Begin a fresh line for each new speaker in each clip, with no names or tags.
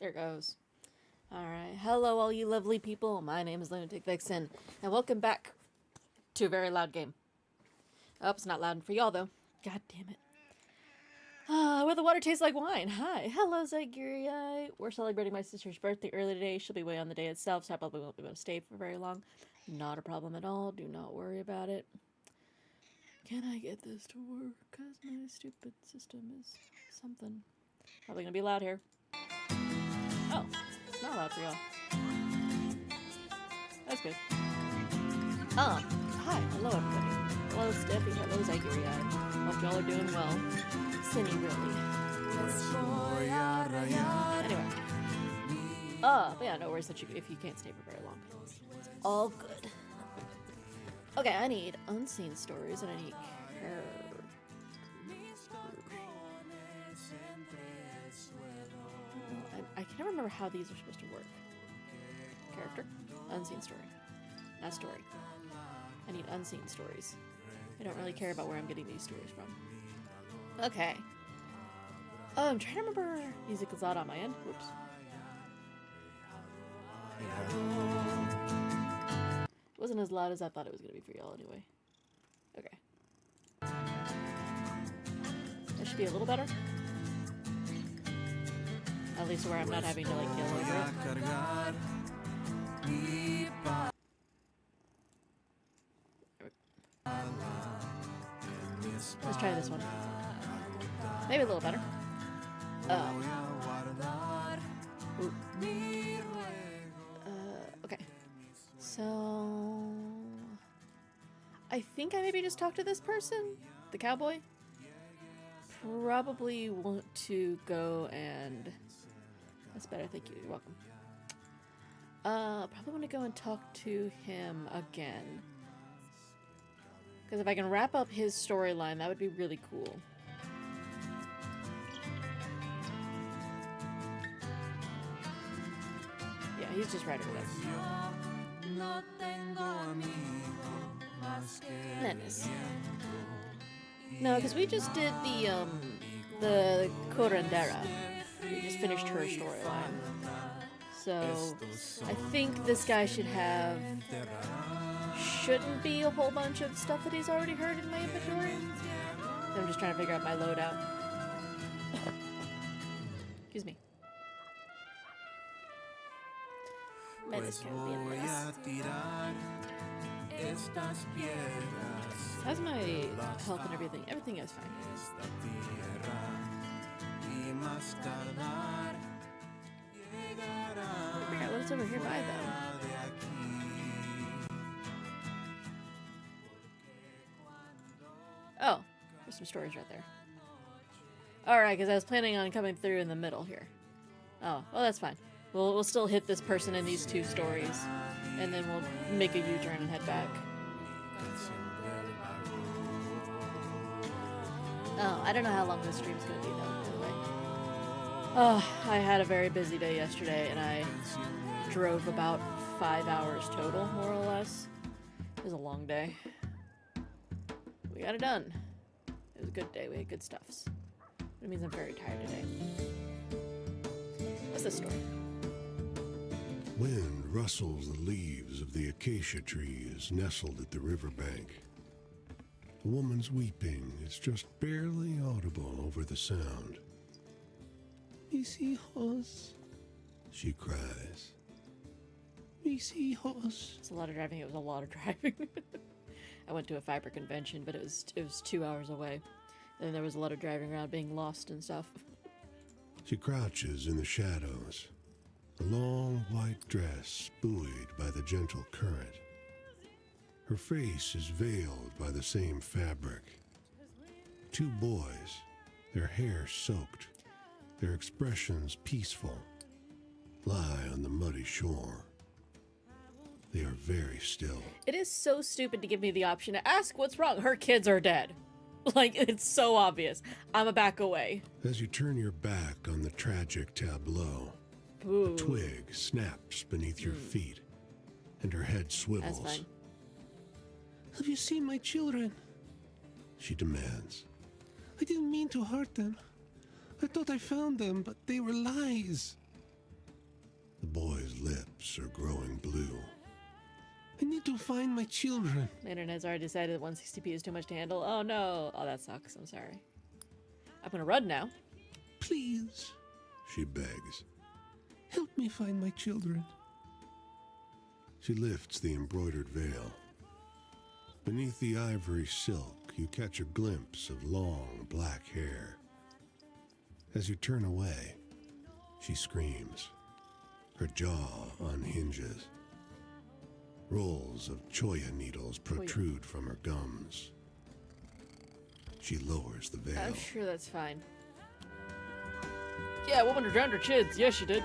There goes. Alright. Hello, all you lovely people. My name is Lunatic Vixen, and welcome back to a very loud game. Oh, it's not loud for y'all, though. God damn it. Where the water tastes like wine. Hi. Hello, Zygurii. We're celebrating my sister's birthday early today. She'll be away on the day itself, so I probably won't be able to stay for very long. Not a problem at all. Do not worry about it. Can I get this to work? Because my stupid system is something. Probably gonna be loud here. Oh, it's not loud for y'all. That's good. Hi. Hello, everybody. Hello, Steffi. Hello, Zygurii. Hope y'all are doing well. Cinny, really. Anyway. But yeah, no worries that if you can't stay for very long. It's all good. Okay, I need unseen stories and I need I can never remember how these are supposed to work. Character, unseen story. Not story. I need unseen stories. I don't really care about where I'm getting these stories from. Okay. Oh, I'm trying to remember. Music is loud on my end. Whoops. It wasn't as loud as I thought it was going to be for y'all anyway. Okay. That should be a little better. At least where I'm not having to like yell over it. Let's try this one. Maybe a little better. Okay. So I think I maybe just talked to this person, the cowboy. Probably want to go and... That's better, thank you. You're welcome. Probably want to go and talk to him again. Because if I can wrap up his storyline, that would be really cool. Yeah, he's just right over there. Menace. No, because we just did the curandera. We just finished her storyline. So, I think this guy shouldn't be a whole bunch of stuff that he's already heard in my inventory. I'm just trying to figure out my loadout. Excuse me. Menace can be a menace. How's my health and everything? Everything is fine. I forgot what's over here by though. Oh, there's some stories right there. Alright, because I was planning on coming through in the middle here. Oh, well that's fine. We'll still hit this person in these two stories, and then we'll make a U-turn and head back. Oh, I don't know how long this stream's gonna be though, by the way. Oh, I had a very busy day yesterday, and I drove about 5 hours total, more or less. It was a long day. We got it done. It was a good day. We had good stuffs. It means I'm very tired today. What's this story?
Wind rustles the leaves of the acacia trees nestled at the riverbank. A woman's weeping is just barely audible over the sound. Mis hijos, she cries. Mis hijos.
It's a lot of driving. It was a lot of driving. I went to a fiber convention, but it was 2 hours away. And there was a lot of driving around, being lost and stuff.
She crouches in the shadows, a long white dress buoyed by the gentle current. Her face is veiled by the same fabric. Two boys, their hair soaked, their expressions peaceful, lie on the muddy shore. They are very still.
It is so stupid to give me the option to ask what's wrong. Her kids are dead. Like, it's so obvious. I'ma back away.
As you turn your back on the tragic tableau,
Ooh.
a twig snaps beneath your feet, and her head swivels.
That's fine.
Have you seen my children?
She demands.
I didn't mean to hurt them. I thought I found them, but they were lies.
The boy's lips are growing blue.
I need to find my children.
The internet's already decided that 160p is too much to handle. Oh no. Oh, that sucks. I'm sorry. I'm gonna run now.
Please,
She begs.
help me find my children.
She lifts the embroidered veil. Beneath the ivory silk, you catch a glimpse of long black hair. As you turn away, she screams. Her jaw unhinges. Rolls of choya needles protrude from her gums. She lowers the veil.
I'm sure that's fine. Yeah, a woman drowned her kids. Yes, she did.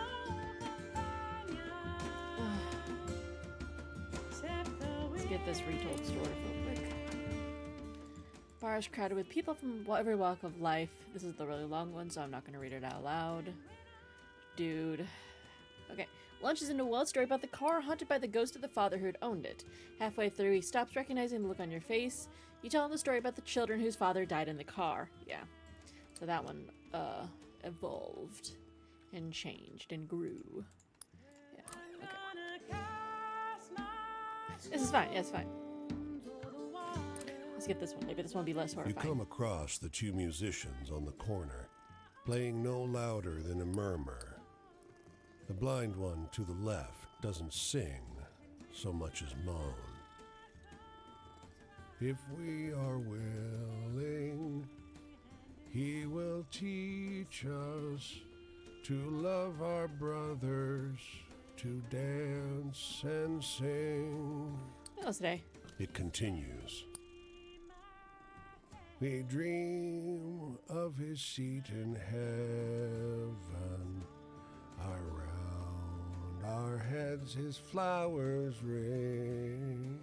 Let's get this retold story real quick. Bar is crowded with people from every walk of life. This is the really long one, so I'm not going to read it out loud. Dude. Okay. Launches into a wild story about the car haunted by the ghost of the father who had owned it. Halfway through, he stops, recognizing the look on your face. You tell him the story about the children whose father died in the car. Yeah. So that one, evolved and changed and grew. Yeah. Okay. This is fine. Yeah, it's fine. Let's get this one. Maybe this one will be less
You
horrifying.
come across the two musicians on the corner, playing no louder than a murmur. The blind one to the left doesn't sing so much as moan. If we are willing, he will teach us to love our brothers, to dance and sing.
What else today?
It continues. We dream of his seat in heaven. Around our heads his flowers ring.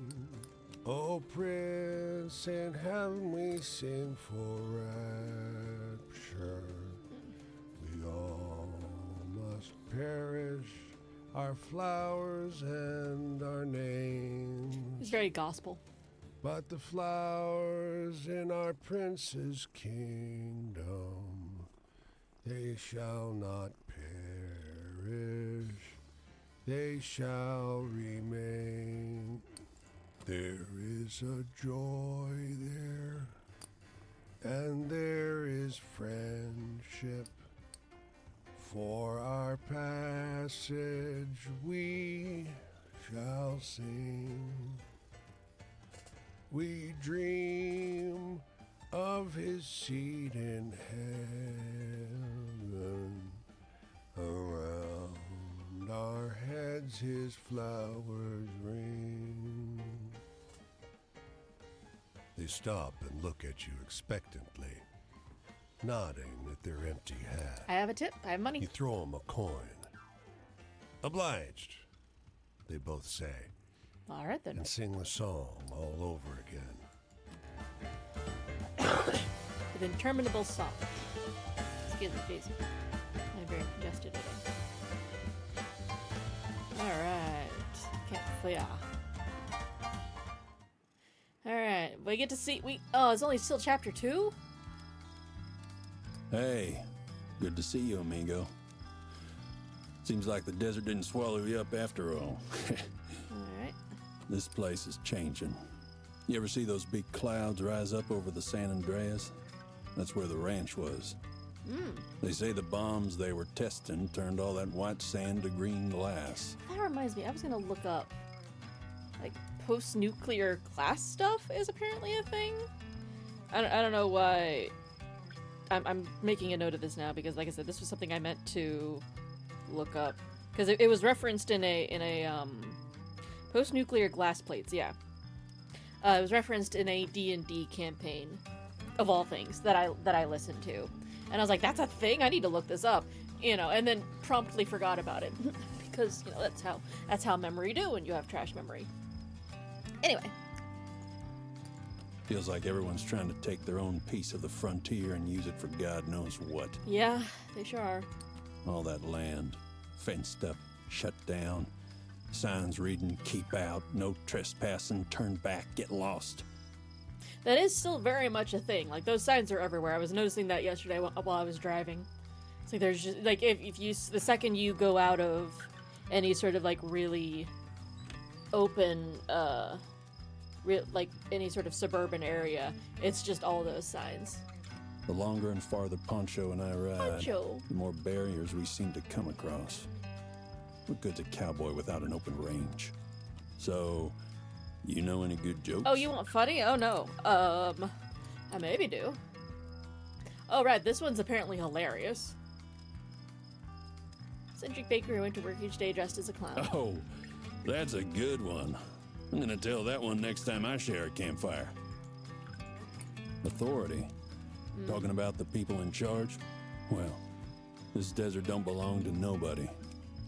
Oh, Prince, in heaven we sing for rapture. We all must perish, our flowers and our names.
It's very gospel.
But the flowers in our prince's kingdom, they shall not perish, they shall remain. There is a joy there, and there is friendship. For our passage we shall sing. We dream of his seat in heaven. Around our heads his flowers ring. They stop and look at you expectantly, nodding at their empty hat.
I have a tip. I have money.
You throw them a coin. Obliged, they both say,
All right, then.
and sing the song all over again.
With interminable song. Excuse me, Jason. I'm very congested today. Alright. Can't fly. Alright, we get to see oh, it's only still chapter 2?
Hey, good to see you, amigo. Seems like the desert didn't swallow you up after all.
Alright.
This place is changing. You ever see those big clouds rise up over the San Andreas? That's where the ranch was. They say the bombs they were testing turned all that white sand to green glass.
That reminds me, I was gonna look up like post-nuclear class stuff is apparently a thing. I don't know why. I'm making a note of this now because, like I said, this was something I meant to look up because it was referenced in a post-nuclear glass plates. Yeah, it was referenced in a D&D campaign of all things that I listened to, and I was like, that's a thing. I need to look this up, and then promptly forgot about it because that's how memory do when you have trash memory. Anyway.
Feels like everyone's trying to take their own piece of the frontier and use it for God knows what.
Yeah, they sure are.
All that land, fenced up, shut down, signs reading, keep out, no trespassing, turn back, get lost.
That is still very much a thing. Like, those signs are everywhere. I was noticing that yesterday while I was driving. It's like there's just, like, if you, the second you go out of any sort of like really open, like any sort of suburban area. It's just all those signs.
The longer and farther Poncho and I ride,
Poncho.
the more barriers we seem to come across. What good's a cowboy without an open range? So, you know any good jokes?
Oh, you want funny? Oh no. I maybe do. Oh right, this one's apparently hilarious. Eccentric baker who went to work each day dressed as a clown.
Oh, that's a good one. I'm gonna tell that one next time I share a campfire. Authority. Talking about the people in charge? Well, this desert don't belong to nobody.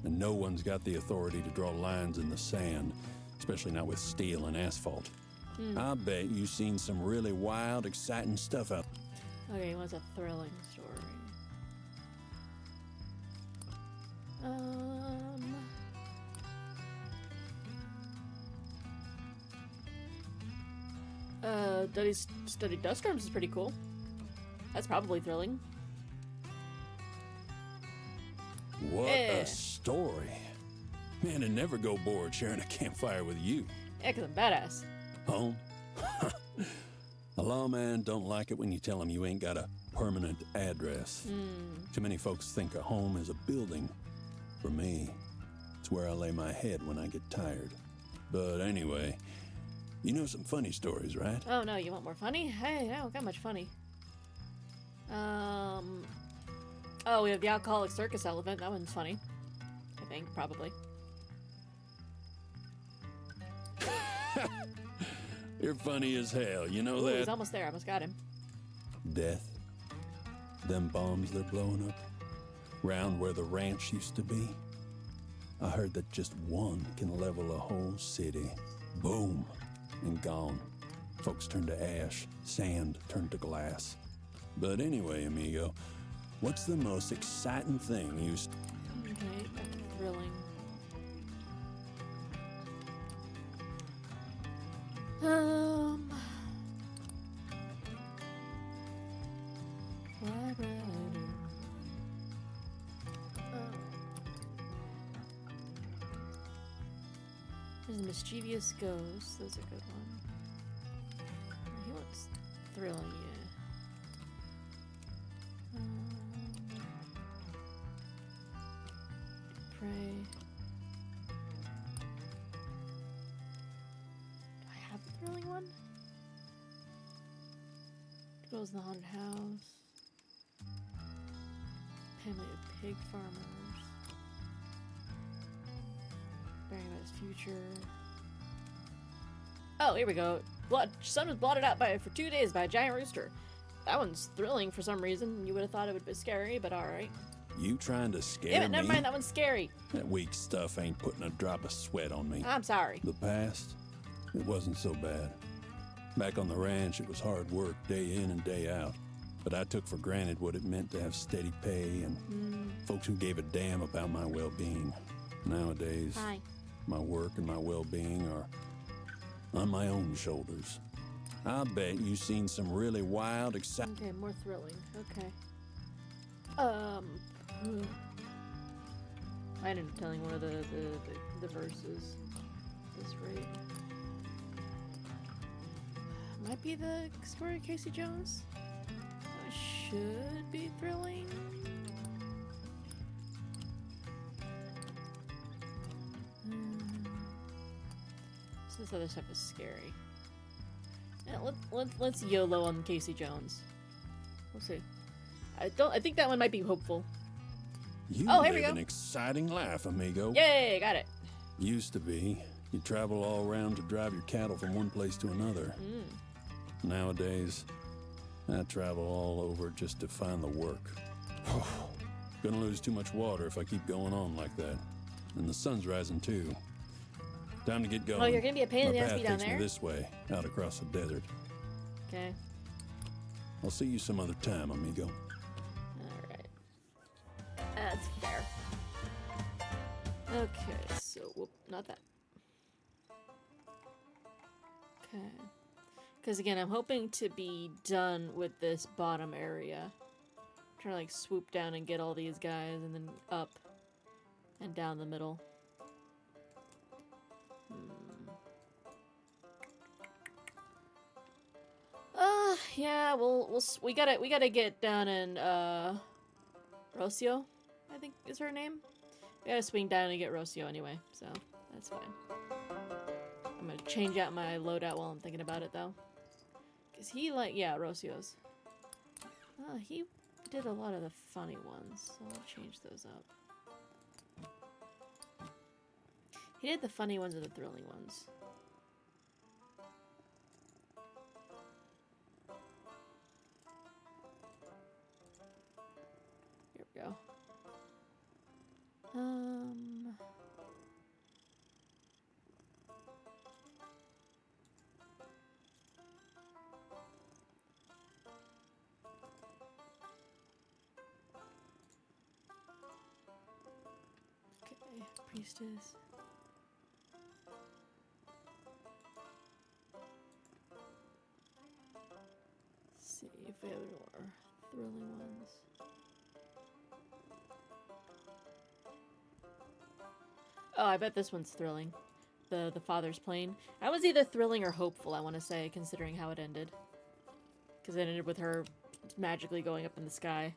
And no one's got the authority to draw lines in the sand, especially not with steel and asphalt. I bet you've seen some really wild, exciting stuff out.
Okay, he wants a thrilling story. Studied dust storms is pretty cool. That's probably thrilling.
What
Yeah.
a story. Man, I'd never go bored sharing a campfire with you.
Yeah, 'cause I'm badass.
Home? A lawman don't like it when you tell him you ain't got a permanent address. Too many folks think a home is a building. For me, it's where I lay my head when I get tired. But anyway, you know some funny stories, right?
Oh no, you want more funny? Hey, I don't got much funny. Oh, we have the alcoholic circus elephant. That one's funny. I think, probably.
You're funny as hell, you know
Ooh, he's
that?
almost there. I almost got him.
Death. Them bombs they're blowing up. Round where the ranch used to be. I heard that just one can level a whole city. Boom. And gone. Folks turn to ash. Sand turned to glass. But anyway, amigo, what's the most exciting thing you...
Okay, thrilling. Fly rider. There's a mischievous ghost. Those are good ones. He wants thrilling, yeah. Pray. Do I have a thrilling one? Goes in the haunted house. Family of pig farmers. Bearing about his future. Oh, here we go. Sun was blotted out for 2 days by a giant rooster. That one's thrilling for some reason. You would have thought it would be scary, but alright.
You trying to scare
Damn it,
me?
never mind, that one's scary.
That weak stuff ain't putting a drop of sweat on me.
I'm sorry.
The past, it wasn't so bad. Back on the ranch, it was hard work, day in and day out. But I took for granted what it meant to have steady pay and folks who gave a damn about my well-being. Nowadays,
Hi.
my work and my well-being are on my own shoulders. I bet you've seen some really wild, exciting...
Okay, more thrilling. Okay. I ended up telling one of the verses. This rate. Might be the story of Casey Jones. Should be thrilling. So this other stuff is scary. Yeah, let's YOLO on Casey Jones. We'll see. I think that one might be hopeful.
You
Oh, here we
live
go.
an exciting life, amigo.
Yay, got it.
Used to be. You travel all around to drive your cattle from one place to another. Nowadays, I travel all over just to find the work. Gonna lose too much water if I keep going on like that. And the sun's rising too. Time to get going.
Oh, you're gonna be a pain in
My
the ass
path
to be down
takes me
there?
this way, out across the desert.
Okay.
I'll see you some other time, amigo.
Alright. That's fair. Okay, so, whoop, not that. Okay. Because again, I'm hoping to be done with this bottom area. I'm trying to like swoop down and get all these guys and then up and down the middle. Yeah, we gotta get down in Rocio, I think is her name. We gotta swing down and get Rocio anyway, so that's fine. I'm gonna change out my loadout while I'm thinking about it though, cause he yeah, Rocio's. He did a lot of the funny ones, so I'll change those up. He did the funny ones or the thrilling ones. Here we go. Okay, priestess. See if we have any more thrilling ones. Oh, I bet this one's thrilling. The father's plane. That was either thrilling or hopeful, I want to say, considering how it ended. Because it ended with her magically going up in the sky.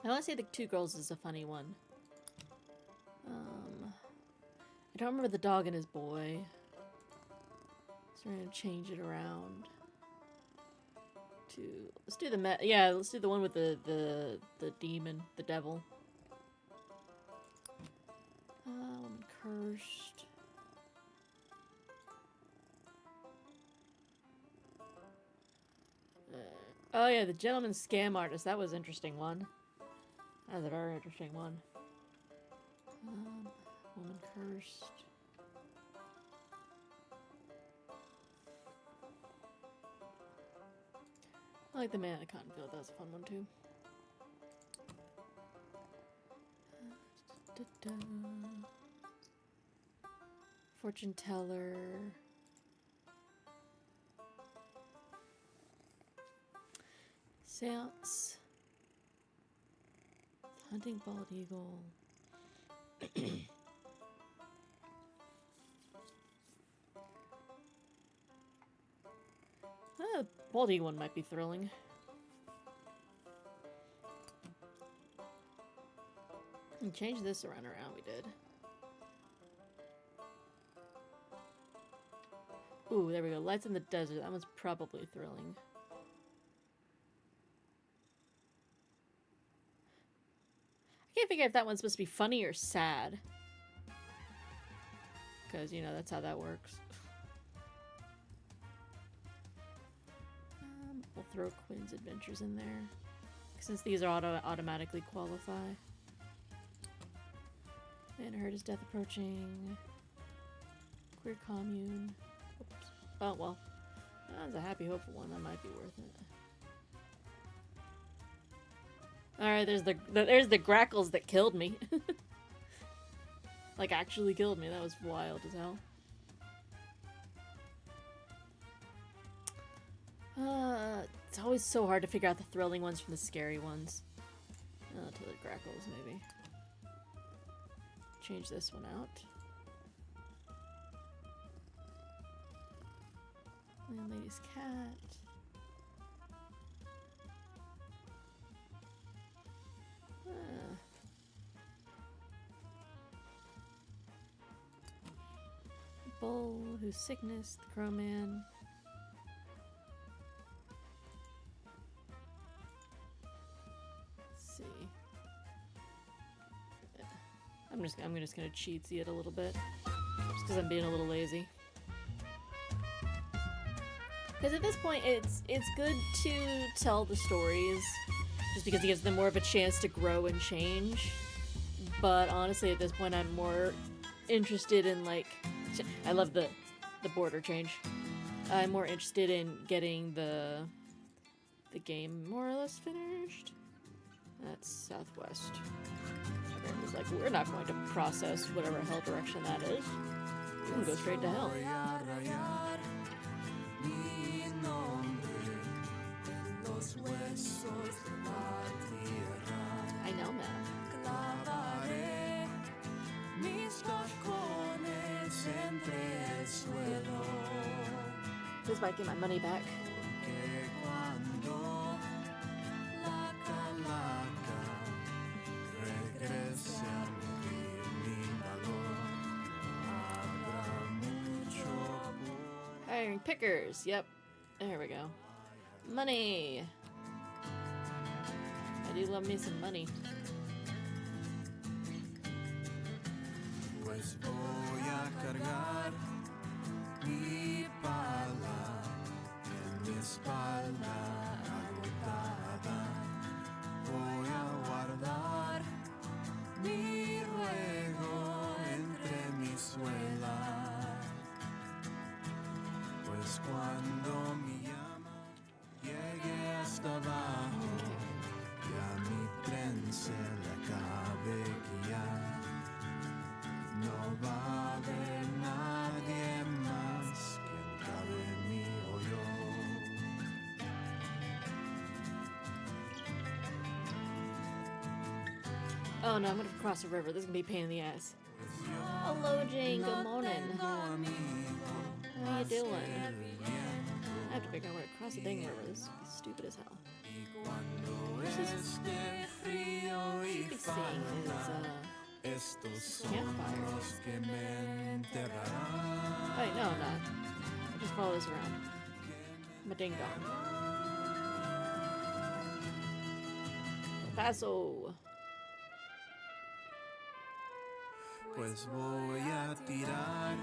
I want to say the two girls is a funny one. I don't remember the dog and his boy. So we're going to change it around. Let's do let's do the one with the demon, the devil. Cursed. Oh yeah, the gentleman scam artist. That was an interesting one. That was a very interesting one. Woman cursed. I like the man at Cottonfield. That was a fun one too. Fortune teller. Seance. Hunting bald eagle. Bald eagle one might be thrilling. And change this around. We did. Ooh, there we go. Lights in the desert. That one's probably thrilling. I can't figure if that one's supposed to be funny or sad. Because, you know, that's how that works. We'll throw Quinn's Adventures in there. Since these are automatically qualify. Man heard his death approaching. Queer commune. Oops. Oh, well. That was a happy, hopeful one. That might be worth it. Alright, there's the grackles that killed me. Like, actually killed me. That was wild as hell. It's always so hard to figure out the thrilling ones from the scary ones. To the grackles, maybe. Change this one out. Landlady's cat. Bull, who's sickness, the crow man. Let's see. I'm just gonna cheat see it a little bit. Just because I'm being a little lazy. Because at this point, it's good to tell the stories, just because it gives them more of a chance to grow and change. But honestly, at this point, I'm more interested in, like, I love the border change. I'm more interested in getting the game more or less finished. That's southwest. Everyone was like, we're not going to process whatever hell direction that is. We're gonna go straight to hell. I know, man. This might get my money back. Iron pickers. Yep. There we go. Money. I do love me some money.
Pues voy a cargar mi pala en mi espalda agotada. Voy a guardar mi ruego entre mis suelas. Pues cuando mi llama llegue hasta abajo y a mi tren se le acabe guiar, no va a haber nadie más que cabe mi hoyo.
Oh no, I'm gonna cross a river. This is gonna be a pain in the ass. Hello, Jane. Good morning. How you doing? I have to figure out where to cross the dang river. This is stupid as hell. Where's this? What you keep seeing is campfire. Wait, no, I'm not. I'll just follow this around. I'm a ding dong. El Paso.
Pues voy a tirar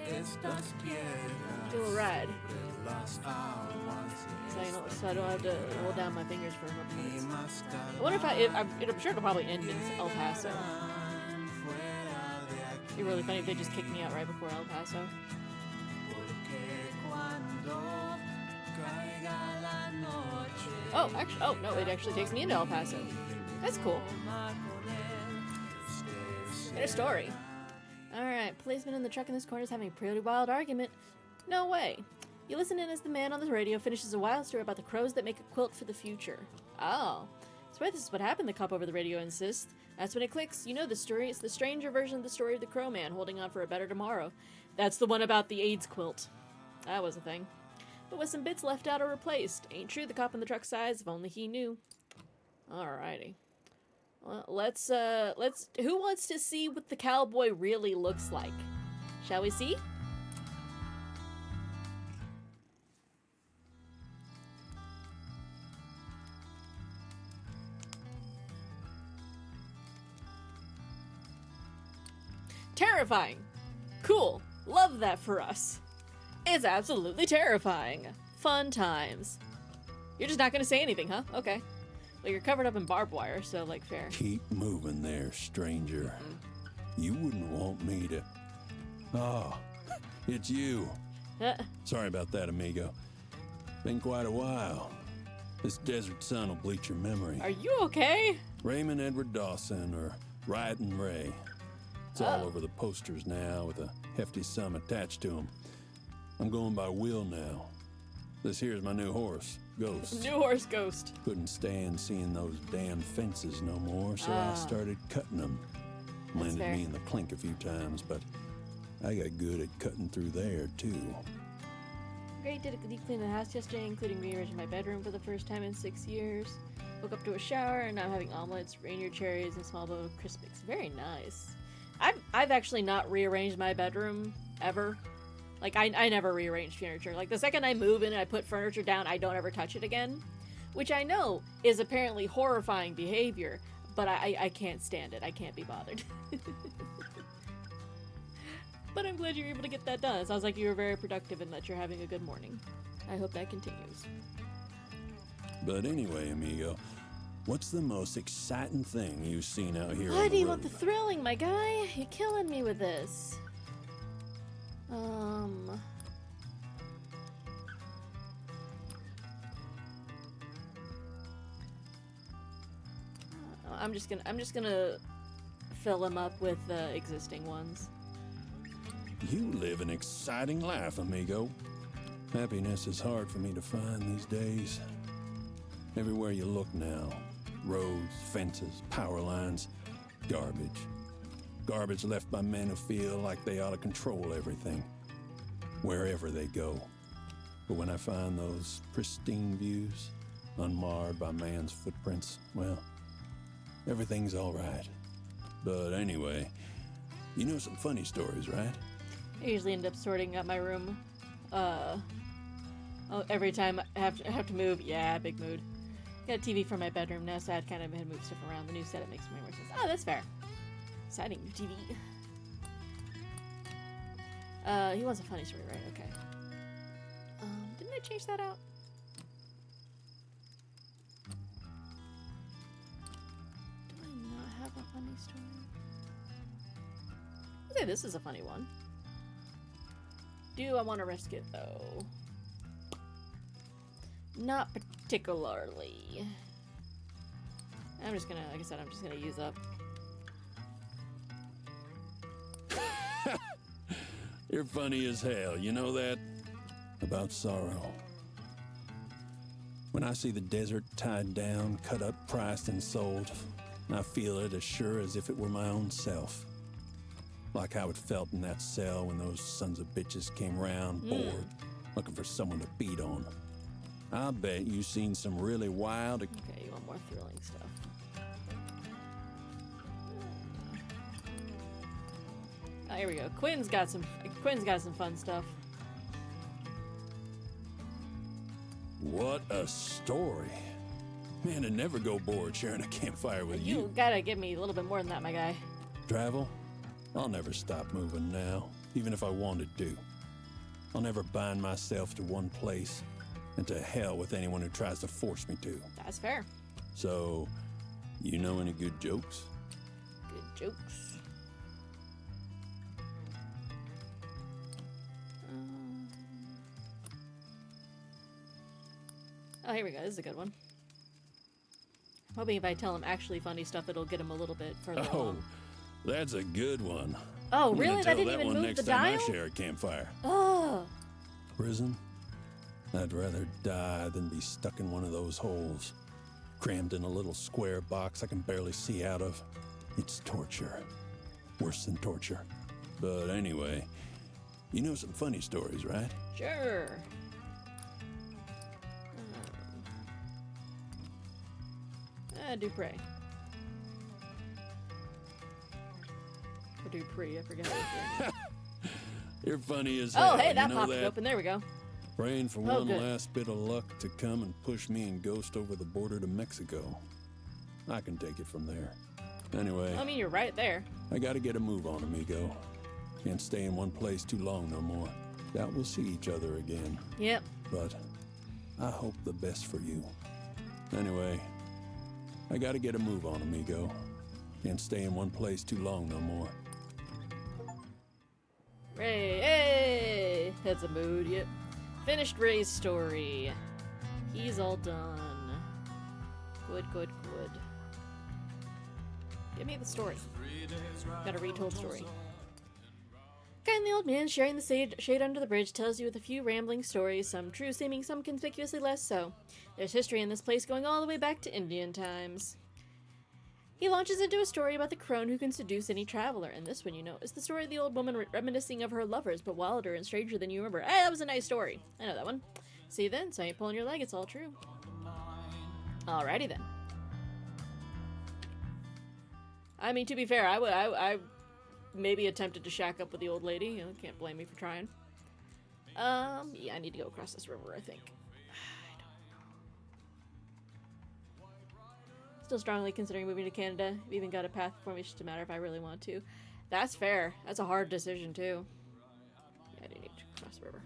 estas piedras
Do a ride.
sobre las aguas.
So I don't have to hold down my fingers for a couple
Y
minutes.
más tarde
I wonder if I'm sure it'll probably end in El Paso.
fuera de aquí,
It'd be really funny if they just kicked me out right before El Paso.
porque cuando caiga la noche,
Oh, actually, oh no, it actually takes me into El Paso. That's cool. Get a story. Alright, policeman in the truck in this corner is having a pretty wild argument. No way. You listen in as the man on the radio finishes a wild story about the crows that make a quilt for the future. Oh. Swear this is what happened, the cop over the radio insists. That's when it clicks. You know the story. It's the stranger version of the story of the crow man holding on for a better tomorrow. That's the one about the AIDS quilt. That was a thing. But with some bits left out or replaced. Ain't true, the cop in the truck sighs, if only he knew. Alrighty. Well, let's, who wants to see what the cowboy really looks like? Shall we see? Terrifying. Cool. Love that for us. It's absolutely terrifying. Fun times. You're just not gonna say anything, huh? Okay. Well, you're covered up in barbed wire, so, like, fair.
Keep moving there, stranger. You wouldn't want me to... Oh, it's you. Sorry about that, amigo. Been quite a while. This desert sun will bleach your memory.
Are you okay?
Raymond Edward Dawson, or Riding Ray. It's all over the posters now, with a hefty sum attached to them. I'm going by Will now. This here's my new horse, Ghost.
New horse Ghost.
Couldn't stand seeing those damn fences no more, so I started cutting them. Landed
fair.
me in the clink a few times, but I got good at cutting through there, too.
Great, did a deep clean of the house yesterday, including rearranging my bedroom for the first time in 6 years. Woke up to a shower, and now I'm having omelets, reindeer cherries, and small bowl of Crispix. Very nice. I've actually not rearranged my bedroom, ever. Like, I never rearrange furniture. Like, the second I move in and I put furniture down, I don't ever touch it again. Which I know is apparently horrifying behavior, but I can't stand it. I can't be bothered. But I'm glad you're able to get that done. It sounds like you were very productive and that you're having a good morning. I hope that continues.
But anyway, amigo, what's the most exciting thing you've seen out here on
Why
the
do you
road?
want the thrilling, my guy? You're killing me with this. I'm just gonna fill him up with existing ones.
You live an exciting life, amigo. Happiness is hard for me to find these days. Everywhere you look now, roads, fences, power lines, garbage. Garbage left by men who feel like they ought to control everything, wherever they go. But when I find those pristine views, unmarred by man's footprints, well, everything's all right. But anyway, you know some funny stories, right?
I usually end up sorting out my room Oh, every time I have to move. Yeah, big mood. Got a TV for my bedroom now, so I'd kind of had moved stuff around. The new setup makes more sense. Oh, that's fair. Exciting, new TV. He wants a funny story, right? Okay. Didn't I change that out? Do I not have a funny story? I'd say this is a funny one. Do I want to risk it, though? Not particularly. I'm just gonna, like I said, I'm just gonna use up.
You're funny as hell, you know that? About sorrow. When I see the desert tied down, cut up, priced, and sold, I feel it as sure as if it were my own self. Like how it felt in that cell when those sons of bitches came round, bored, looking for someone to beat on. I bet you seen some really wild...
Okay, you want more thrilling stuff. Oh, here we go. Quinn's got some fun stuff.
What a story. Man, I'd never go bored sharing a campfire with you.
You gotta give me a little bit more than that, my guy.
Travel? I'll never stop moving now, even if I wanted to. I'll never bind myself to one place, and to hell with anyone who tries to force me to.
That's fair.
So, you know any good jokes?
Good jokes. Oh, here we go. This is a good one. I'm hoping if I tell him actually funny stuff, it'll get him a little bit further along.
That's a good one.
Oh,
I'm
really?
gonna
That
tell
didn't
that
even
one
move
next
the
time
dial?
I share a campfire.
Oh.
Prison? I'd rather die than be stuck in one of those holes. Crammed in a little square box I can barely see out of. It's torture. Worse than torture. But anyway, you know some funny stories, right?
Sure. Dupree. Or Dupree, I forget how to say
You're funny as
it.
hell.
Oh, hey,
you
that
know
popped
that?
open. There we go.
Praying for
Oh,
one
good.
last bit of luck to come and push me and Ghost over the border to Mexico. I can take it from there. Anyway,
I mean, you're right there.
I gotta get a move on, amigo. Can't stay in one place too long no more. Doubt we'll see each other again.
Yep.
But I hope the best for you. Anyway, I gotta get a move on, amigo. Can't stay in one place too long no more.
Ray, hey! That's a mood, yep. Finished Ray's story. He's all done. Good, good, good. Give me the story. Got a retold story. Guy and the old man sharing the shade under the bridge tells you with a few rambling stories, some true seeming, some conspicuously less so. There's history in this place going all the way back to Indian times. He launches into a story about the crone who can seduce any traveler, and this one, you know, is the story of the old woman reminiscing of her lovers, but wilder and stranger than you remember. Hey, that was a nice story. I know that one. See then, so I ain't pulling your leg, it's all true. Alrighty then. I mean, to be fair, I maybe attempted to shack up with the old lady. You know, can't blame me for trying. Yeah, I need to go across this river, I think. Still strongly considering moving to Canada. I've even got a path for me, it's just a matter if I really want to. That's fair. That's a hard decision, too. Yeah, I do need to cross the river.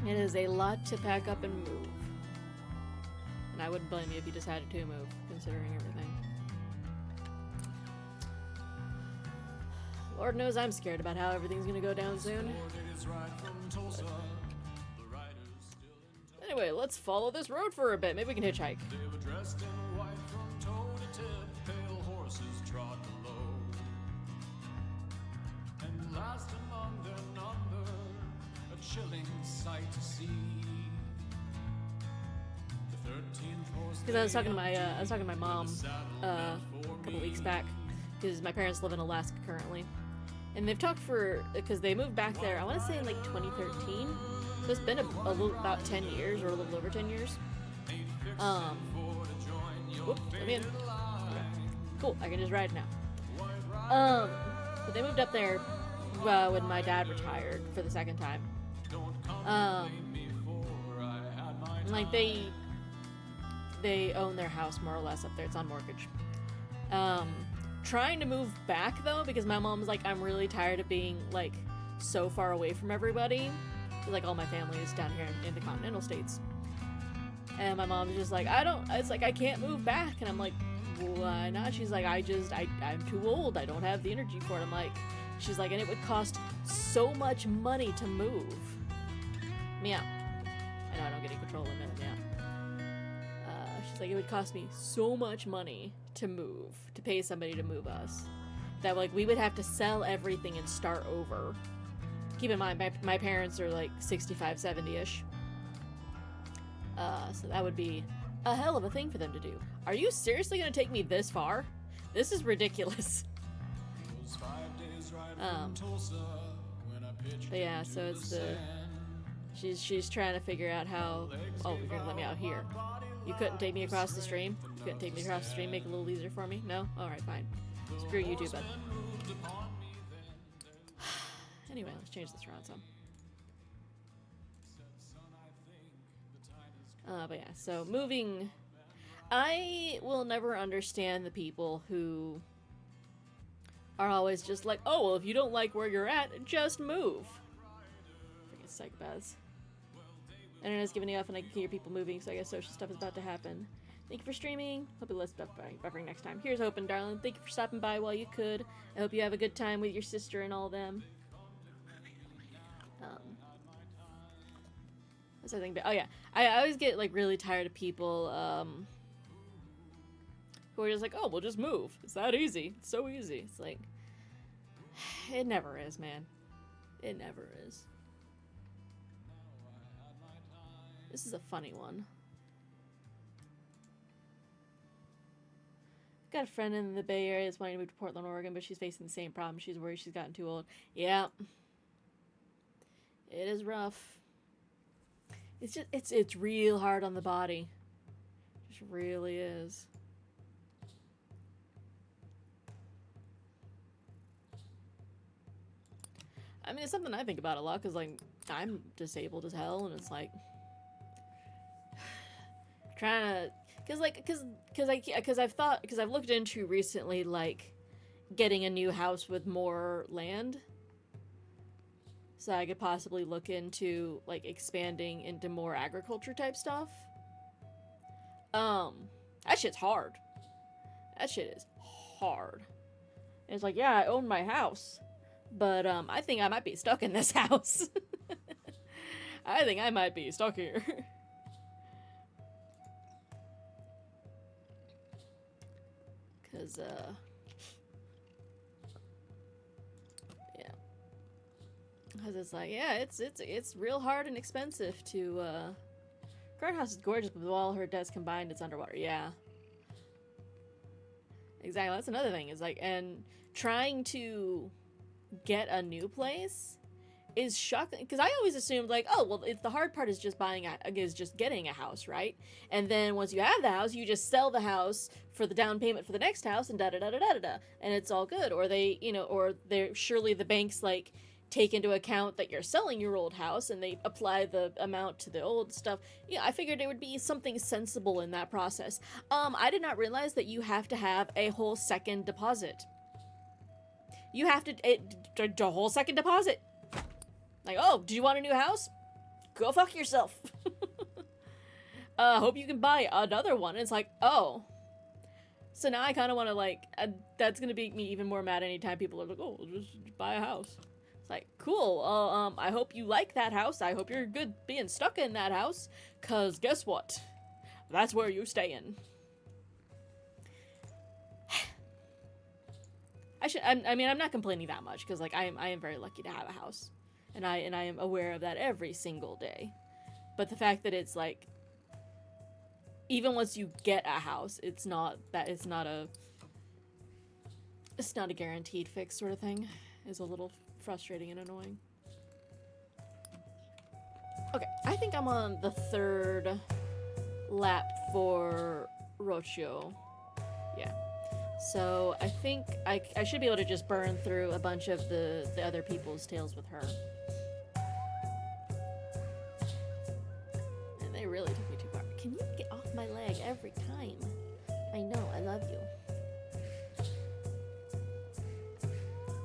It is a lot to pack up and move. And I wouldn't blame you if you decided to move, considering everything. Lord knows I'm scared about how everything's gonna go down soon. Anyway, let's follow this road for a bit. Maybe we can hitchhike.
They were dressed in white from toe to tip, pale horses trod below. And last among their number, a chilling sight to see. The 13th horse
Because I was talking to my mom a couple weeks back, because my parents live in Alaska currently, and they've talked because they moved back there. I want to say in like 2013. So it's been about 10 years, or a little over 10 years. Whoop, let me in. Okay. Cool, I can just ride now. But they moved up there when my dad retired for the second time. Like they own their house more or less up there. It's on mortgage. Trying to move back though, because my mom's like, I'm really tired of being like so far away from everybody. Like all my family is down here in the continental states. And my mom's just like, it's like, I can't move back. And I'm like, why not? She's like, I'm too old. I don't have the energy for it. I'm like, she's like, and it would cost so much money to move. Meow. I know I don't get in control in a minute, meow. She's like, it would cost me so much money to move, to pay somebody to move us, that like we would have to sell everything and start over. Keep in mind, my parents are like 65, 70-ish. So that would be a hell of a thing for them to do. Are you seriously going to take me this far? This is ridiculous. But yeah, so it's the... She's trying to figure out how... Oh, you're going to let me out here. You couldn't take me across the stream? You couldn't take me across the stream, make it a little easier for me? No? Alright, fine. Screw you too, bud. Anyway, let's change this around some. But yeah, so moving... I will never understand the people who are always just like, oh, well, if you don't like where you're at, just move. Freaking psychopaths. Internet is giving me off and I can hear people moving, so I guess social stuff is about to happen. Thank you for streaming. Hope you less buffering next time. Here's hoping, darling. Thank you for stopping by while you could. I hope you have a good time with your sister and all them. What's that thing? Oh yeah, I always get like really tired of people who are just like, oh, we'll just move. It's that easy. It's so easy. It's like, it never is, man. It never is. This is a funny one. I've got a friend in the Bay Area that's wanting to move to Portland, Oregon, but she's facing the same problem. She's worried she's gotten too old. Yeah. It is rough. It's just, it's real hard on the body. It just really is. I mean, it's something I think about a lot, because, like, I'm disabled as hell, and it's like... trying to... Because I've looked into recently, like, getting a new house with more land. So I could possibly look into, like, expanding into more agriculture type stuff. That shit's hard. That shit is hard. And it's like, yeah, I own my house. But, I think I might be stuck in this house. I think I might be stuck here. Cause, yeah. Cause it's like, yeah, it's real hard and expensive to, Current house is gorgeous, but with all her debts combined, it's underwater. Yeah. Exactly, that's another thing, is like, and trying to get a new place is shocking, because I always assumed, like, oh, well, the hard part is just getting a house, right? And then once you have the house, you just sell the house for the down payment for the next house, and da-da-da-da-da-da, and it's all good. Or surely the banks, like, take into account that you're selling your old house, and they apply the amount to the old stuff. Yeah, I figured there would be something sensible in that process. I did not realize that you have to have a whole second deposit. You have to, a whole second deposit. Like, oh, do you want a new house? Go fuck yourself. Hope you can buy another one. And it's like, oh. So now I kind of want to, like, that's going to make me even more mad anytime people are like, oh, just buy a house. It's like, cool. I hope you like that house. I hope you're good being stuck in that house. Because guess what? That's where you stay in. I mean, I'm not complaining that much, because, like, I am very lucky to have a house. And I am aware of that every single day. But the fact that it's, like, even once you get a house, it's not a guaranteed fix sort of thing. Is a little frustrating and annoying. Okay, I think I'm on the third lap for Rocio. Yeah. So I think I should be able to just burn through a bunch of the other people's tales with her. And they really took me too far. Can you get off my leg every time? I know, I love you.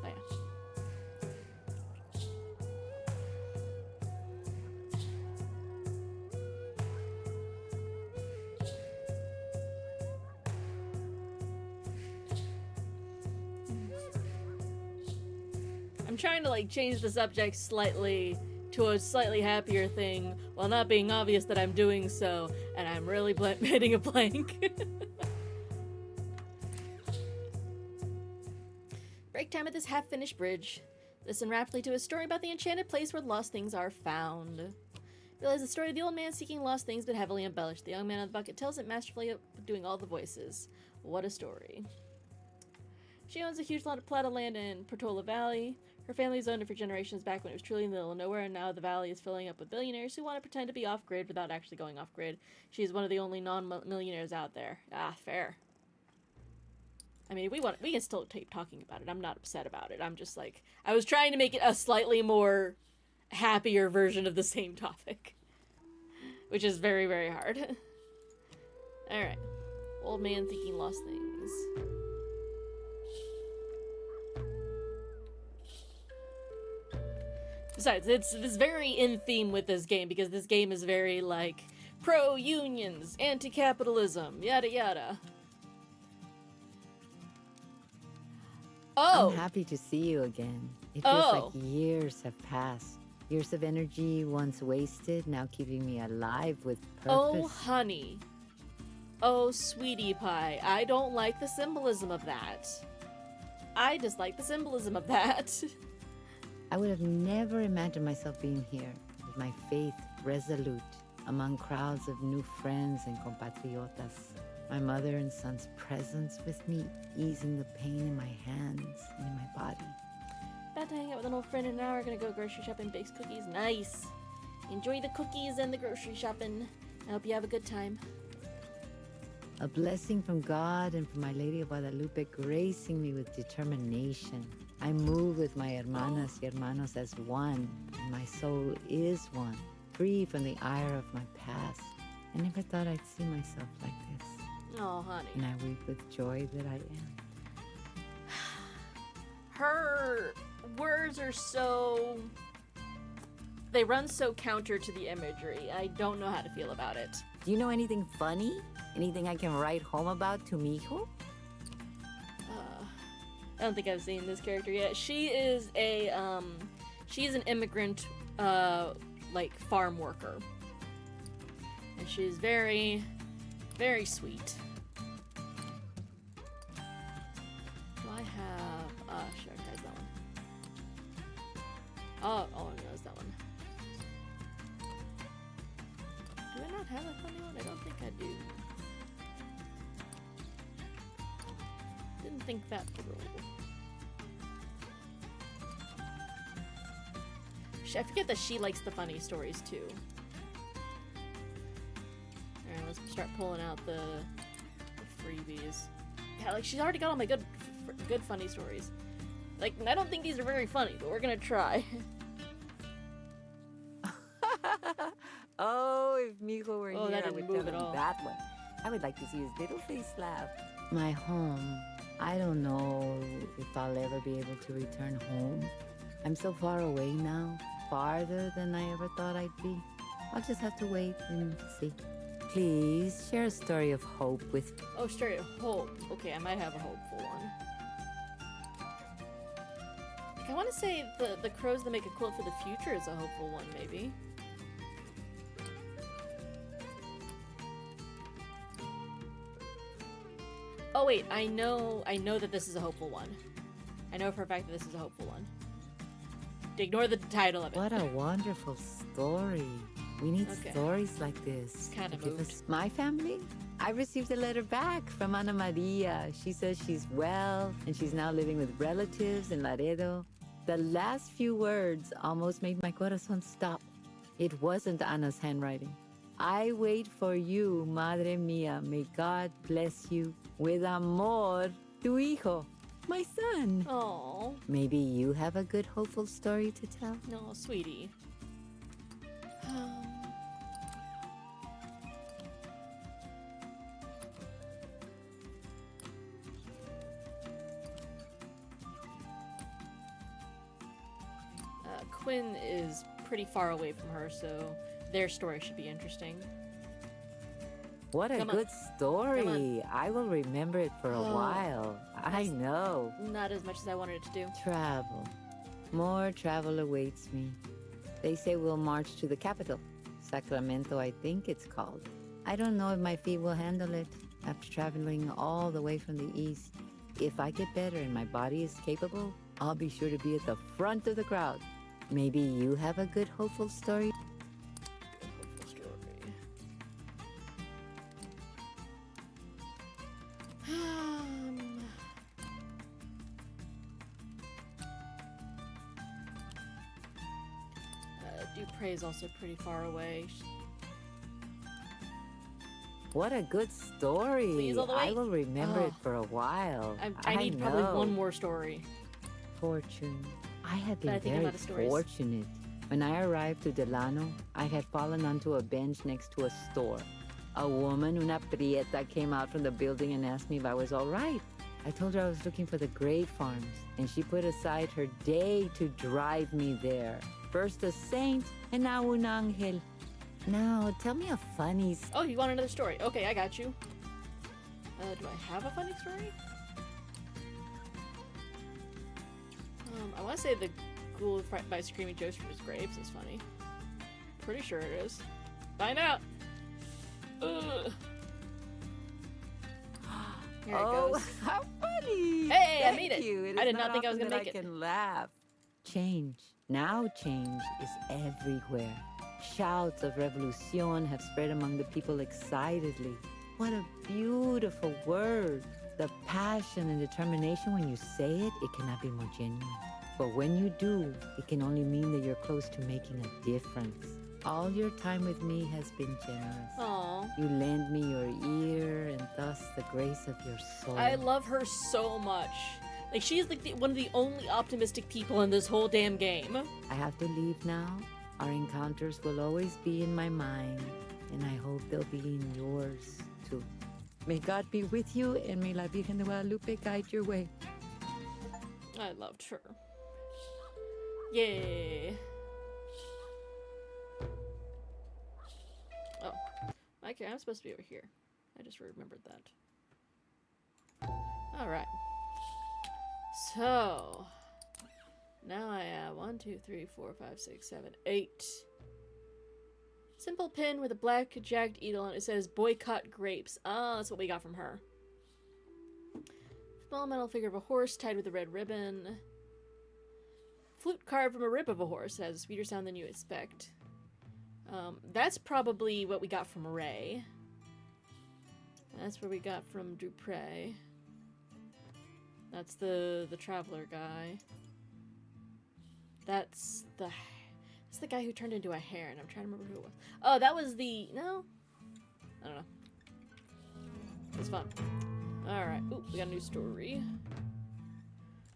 Oh yeah. I'm trying to like change the subject slightly to a slightly happier thing while not being obvious that I'm doing so, and I'm really hitting a blank. Break time at this half-finished bridge. Listen rapidly to a story about the enchanted place where lost things are found. Realize the story of the old man seeking lost things but heavily embellished. The young man on the bucket tells it masterfully, doing all the voices. What a story. She owns a huge plot of land in Portola Valley. Her family's owned it for generations back when it was truly in the middle of nowhere, and now the valley is filling up with billionaires who want to pretend to be off-grid without actually going off-grid. She's one of the only non-millionaires out there. Ah, fair. I mean, we can still keep talking about it. I'm not upset about it. I'm just like, I was trying to make it a slightly more happier version of the same topic. Which is very, very hard. Alright. Old man seeking lost things. Besides, it's very in theme with this game, because this game is very, like, pro-unions, anti-capitalism, yada yada. Oh!
I'm happy to see you again. It feels like years have passed. Years of energy once wasted, now keeping me alive with purpose.
Oh, honey. Oh, sweetie pie. I don't like the symbolism of that. I dislike the symbolism of that.
I would have never imagined myself being here, with my faith resolute, among crowds of new friends and compatriotas. My mother and son's presence with me, easing the pain in my hands and in my body.
About to hang out with an old friend in an hour. Gonna go grocery shopping, bake cookies. Nice. Enjoy the cookies and the grocery shopping. I hope you have a good time.
A blessing from God and from My Lady of Guadalupe gracing me with determination. I move with my hermanas y hermanos as one, and my soul is one, free from the ire of my past. I never thought I'd see myself like this.
Oh, honey.
And I weep with joy that I am.
Her words are so... They run so counter to the imagery. I don't know how to feel about it.
Do you know anything funny? Anything I can write home about to mijo?
I don't think I've seen this character yet. She is she's an immigrant, like, farm worker. And she's very, very sweet. Do I have, sure, has that one. Oh, no, it's that one. Do I not have a funny one? I don't think I do. Didn't think that through. I forget that she likes the funny stories too. Alright, let's start pulling out the freebies. Yeah, like she's already got all my good funny stories. Like, I don't think these are very funny, but we're gonna try.
Oh, if mijo were
Oh,
here,
that
I
didn't
would
move
tell
at
him
all.
that one. I would like to see his little face laugh. My home. I don't know if I'll ever be able to return home. I'm so far away now, farther than I ever thought I'd be. I'll just have to wait and see. Please share a story of hope with me.
Oh, story of hope. Okay, I might have a hopeful one. Like, I want to say the crows that make a quilt for the future is a hopeful one, maybe. Oh wait, I know that this is a hopeful one. I know for a fact that this is a hopeful one. Ignore the title of it.
What a wonderful story. We need
Okay.
stories like this.
Kind of
to give
moved.
us my family. I received a letter back from Ana Maria. She says she's well and she's now living with relatives in Laredo. The last few words almost made my corazón stop. It wasn't Ana's handwriting. I wait for you, Madre Mia. May God bless you with amor, Tu hijo, my son.
Oh,
Maybe you have a good, hopeful story to tell?
no, sweetie. Quinn is pretty far away from her, so their story should be interesting.
What a
Come on.
good story. I will remember it for a
Oh.
while. I know.
Not as much as I wanted it to do.
Travel. More travel awaits me. They say we'll march to the capital. Sacramento, I think it's called. I don't know if my feet will handle it after traveling all the way from the east. If I get better and my body is capable, I'll be sure to be at the front of the crowd. Maybe you have a good, hopeful story?
Hopeful story. Dupre is also pretty far away.
What a good story.
Please, all the
I
way.
will remember
Oh.
it for a while.
I need probably
know.
one more story.
Fortune. I have
But I
been
think I'm
very
out of stories.
fortunate. When I arrived to Delano, I had fallen onto a bench next to a store. A woman, una prieta, came out from the building and asked me if I was all right. I told her I was looking for the grape farms, and she put aside her day to drive me there. First a saint, and now un ángel. Now, tell me a funny
Oh, you want another story? Okay, I got you. Do I have a funny story? I want to say the ghoul frightened by screaming jokes from his graves is funny. Pretty sure it is. Find out! Ugh. Here it goes.
how funny!
Hey, I
Thank
made it.
You.
I
is
did not think I was
often
gonna
that
make
I
it.
can laugh. Change. Now change is everywhere. Shouts of revolution have spread among the people excitedly. What a beautiful word. The passion and determination when you say it, it cannot be more genuine. But when you do, it can only mean that you're close to making a difference. All your time with me has been generous.
Aw.
You lend me your ear and thus the grace of your soul.
I love her so much. Like, she's like one of the only optimistic people in this whole damn game.
I have to leave now. Our encounters will always be in my mind, and I hope they'll be in yours too. May God be with you, and may La Virgen de Guadalupe guide your way.
I loved her. Yay. Oh. Okay, I'm supposed to be over here. I just remembered that. Alright. So. Now I have 1, 2, 3, 4, 5, 6, 7, 8. Simple pin with a black jagged eagle, and it says boycott grapes. Ah, that's what we got from her. Small metal figure of a horse tied with a red ribbon. Flute carved from a rib of a horse. It has a sweeter sound than you expect. That's probably what we got from Ray. That's what we got from Dupre. That's the traveler guy. That's the guy who turned into a hare, and I'm trying to remember who it was. Oh, that was the... No? I don't know. It's fun. Alright. Ooh, we got a new story.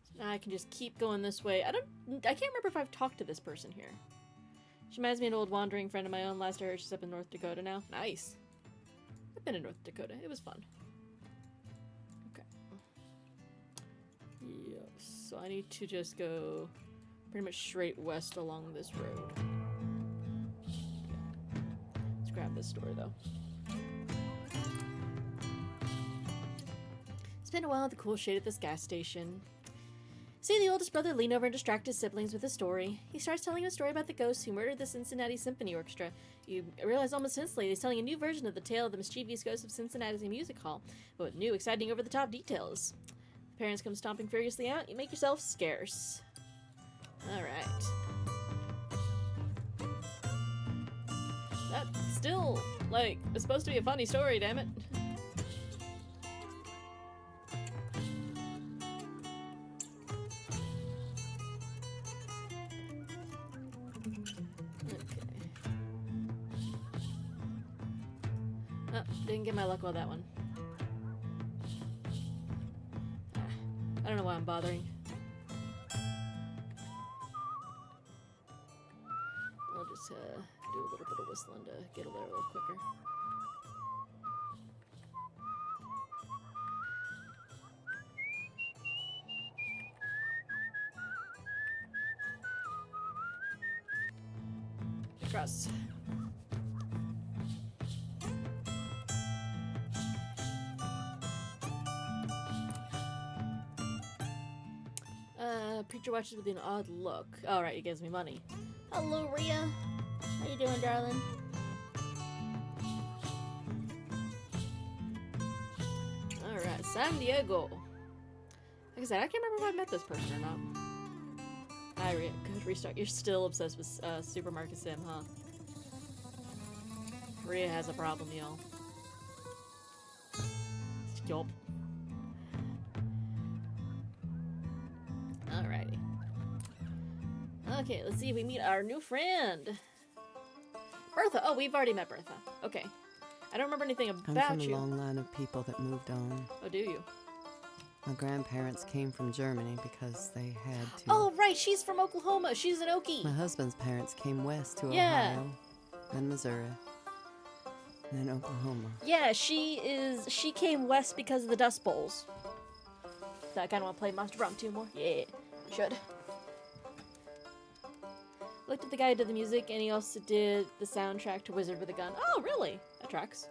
So now I can just keep going this way. I can't remember if I've talked to this person here. She reminds me of an old wandering friend of my own. Last I heard, she's up in North Dakota now. Nice. I've been in North Dakota. It was fun. Okay. Yes. So I need to just go pretty much straight west along this road. Let's grab this story, though. It's been a while at the cool shade at this gas station. See the oldest brother lean over and distract his siblings with a story. He starts telling a story about the ghost who murdered the Cincinnati Symphony Orchestra. You realize almost instantly he's telling a new version of the tale of the mischievous ghost of Cincinnati Music Hall, but with new, exciting, over-the-top details. The parents come stomping furiously out. You make yourself scarce. Alright. That's still, like, it's supposed to be a funny story, damn it. Oh, didn't get my luck with that one. I'm bothering. I'll just do a little bit of whistling to get a little quicker. Across. Preacher watches with an odd look. Alright, he gives me money. Hello, Rhea. How you doing, darling? Alright, San Diego. Like I said, I can't remember if I met this person or not. Hi, Rhea. Good restart. You're still obsessed with Supermarket Sim, huh? Rhea has a problem, y'all. Yup. Alrighty. Okay, let's see if we meet our new friend. Bertha. Oh, we've already met Bertha. Okay. I don't remember anything
I'm
about
from
you.
a long line of people that moved on.
Oh, do you?
My grandparents came from Germany because they had to.
Oh, right. She's from Oklahoma. She's an Okie.
My husband's parents came west to
Yeah.
Ohio, then Missouri, and then Oklahoma.
Yeah, she came west because of the Dust Bowls. So I kind of want to play Monster Drum 2 more. Yeah, we should. Looked at the guy who did the music, and he also did the soundtrack to Wizard with a Gun. Oh, really? That tracks.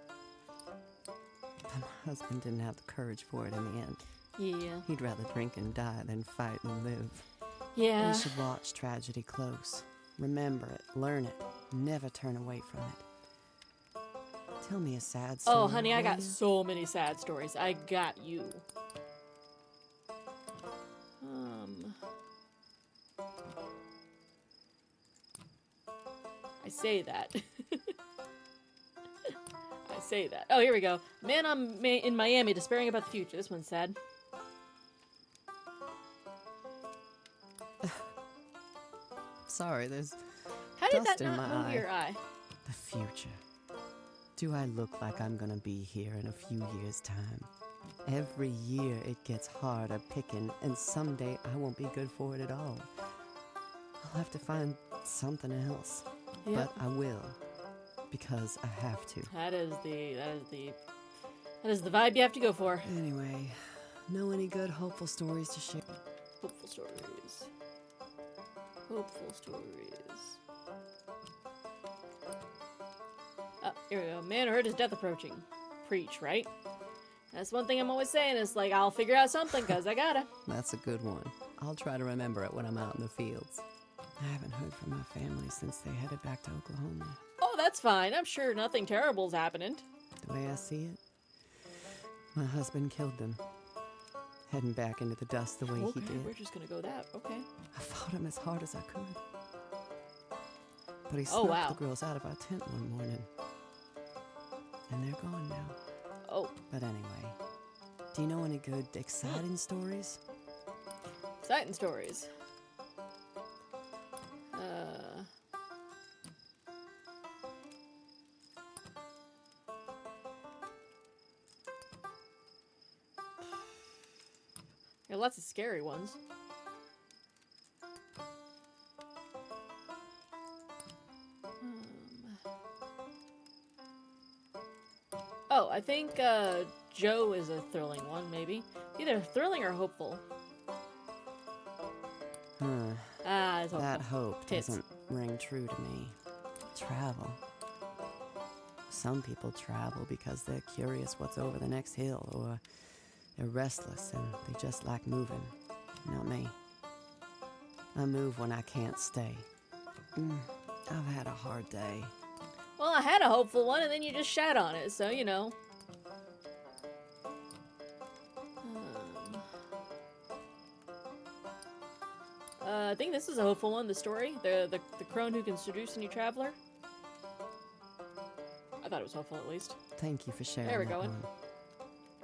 But my husband didn't have the courage for it in the end.
Yeah.
He'd rather drink and die than fight and live.
Yeah.
You should watch tragedy close. Remember it, learn it, never turn away from it. Tell me a sad story.
Oh, honey, I
will
got
you?
so many sad stories. I got you. I say that. I say that. Oh, here we go. Man in Miami, despairing about the future. This one's sad.
Sorry, there's
How did
dust
that
in
not
my
move
eye.
your eye?
The future. Do I look like I'm gonna be here in a few years' time? Every year it gets harder picking, and someday I won't be good for it at all. I'll have to find something else.
Yep.
But I will. Because I have to.
That is the vibe you have to go for.
Anyway, know any good hopeful stories to share?
Hopeful stories. Hopeful stories. Oh, here we go. Man heard his death approaching. Preach, right? That's one thing I'm always saying is like, I'll figure out something because I gotta.
That's a good one. I'll try to remember it when I'm out in the fields. I haven't heard from my family since they headed back to Oklahoma.
Oh, that's fine. I'm sure nothing terrible's happening.
The way I see it, my husband killed them. Heading back into the dust the way
Okay,
he did.
we're just gonna go that. Okay.
I fought him as hard as I could. But he
Oh,
snuck
wow.
the girls out of our tent one morning. And they're gone now.
Oh,
But anyway, do you know any good, exciting stories?
exciting stories. There are lots of scary ones. Oh, I think Joe is a thrilling one, maybe. Either thrilling or hopeful.
Huh.
Ah, it's hopeful.
That hope
Tits.
doesn't ring true to me. Travel. Some people travel because they're curious what's over the next hill, or they're restless and they just like moving. Not me. I move when I can't stay. I've had a hard day.
Well, I had a hopeful one, and then you just shat on it, so, you know. I think this is a hopeful one, the story. The crone who can seduce a new traveler. I thought it was hopeful, at least.
Thank you for sharing
There we
that
go.
one.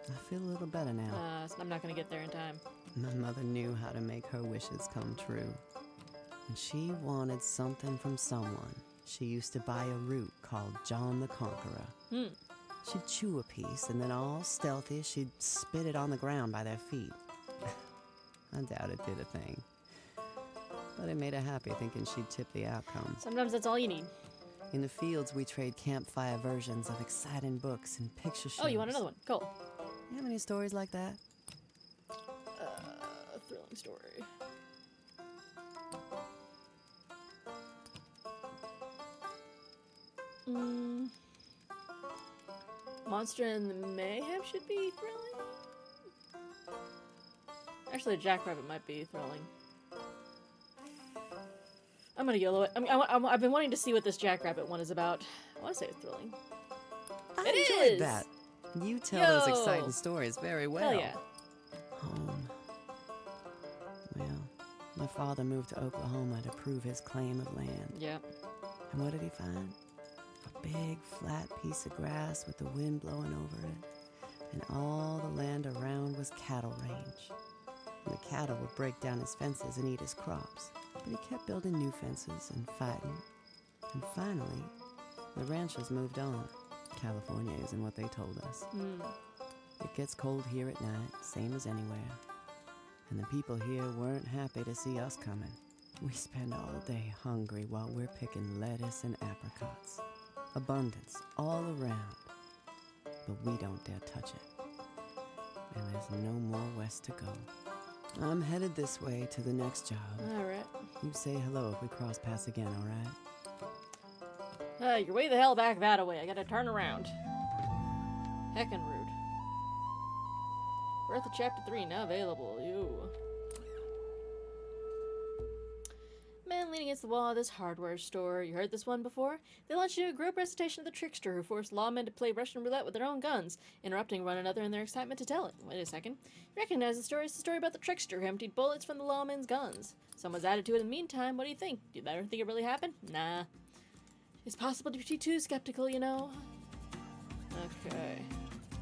I feel a little better now.
So I'm not going to get there in time.
My mother knew how to make her wishes come true. When she wanted something from someone, she used to buy a root called John the Conqueror. She'd chew a piece, and then all stealthy, she'd spit it on the ground by their feet. I doubt it did a thing. But it made her happy thinking she'd tip the outcome.
Sometimes that's all you need.
In the fields, we trade campfire versions of exciting books and picture shows.
Oh, you want another one? Cool.
You have any stories like that?
A thrilling story. Monster and the Mayhem should be thrilling. Actually, Jackrabbit might be thrilling. I'm gonna YOLO it. I've been wanting to see what this Jackrabbit one is about. I want to say it's thrilling.
I
It
enjoyed
is!
that. You tell
Yo!
those exciting stories very well.
Hell yeah.
Home. Well, my father moved to Oklahoma to prove his claim of land.
Yep.
And what did he find? A big, flat piece of grass with the wind blowing over it. And all the land around was cattle range. And the cattle would break down his fences and eat his crops. But he kept building new fences and fighting. And finally, the ranchers moved on. California isn't what they told us. It gets cold here at night, same as anywhere. And the people here weren't happy to see us coming. We spend all day hungry while we're picking lettuce and apricots. Abundance all around. But we don't dare touch it. And there's no more west to go. I'm headed this way to the next job.
Alright.
You say hello if we cross paths again, alright?
You're way the hell back that way. I gotta turn around. Heckin' rude. Birth of Chapter 3 now available. Ew. Man leaning against the wall of this hardware store. You heard this one before? They launched a group recitation of the trickster who forced lawmen to play Russian roulette with their own guns, interrupting one another in their excitement to tell it. Wait a second. You recognize the story? It's the story about the trickster who emptied bullets from the lawmen's guns. Someone's added to it in the meantime. What do you think? Do you better think it really happened? Nah. It's possible to be too skeptical, you know. Okay.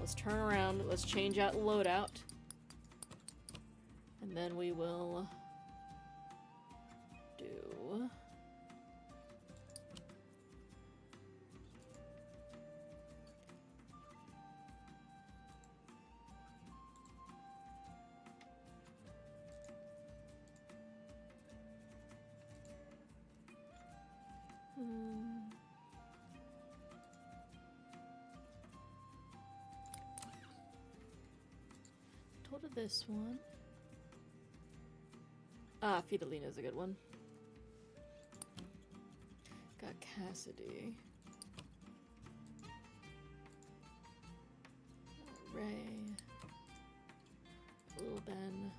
Let's turn around. Let's change out loadout. And then we will do... Told her this one. Ah, Fidelina is a good one. Got Cassidy. Ray. Little Ben.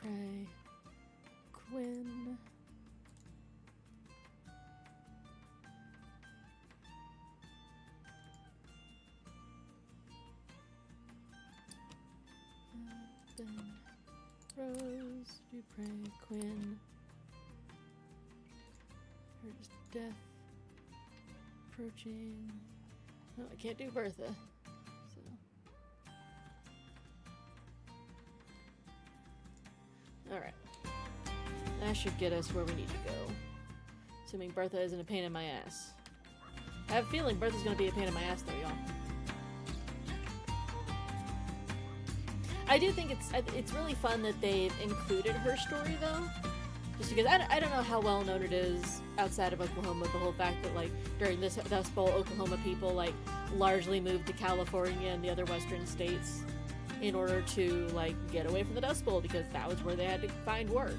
Dupre. Quinn. Ben. Rose. Dupre. Quinn. There's death approaching. No, I can't do Bertha. So. Alright. That should get us where we need to go. Assuming Bertha isn't a pain in my ass. I have a feeling Bertha's gonna be a pain in my ass though, y'all. I do think it's really fun that they've included her story though. Just because I don't know how well known it is outside of Oklahoma, the whole fact that like during this Dust Bowl, Oklahoma people like largely moved to California and the other western states in order to like get away from the Dust Bowl because that was where they had to find work.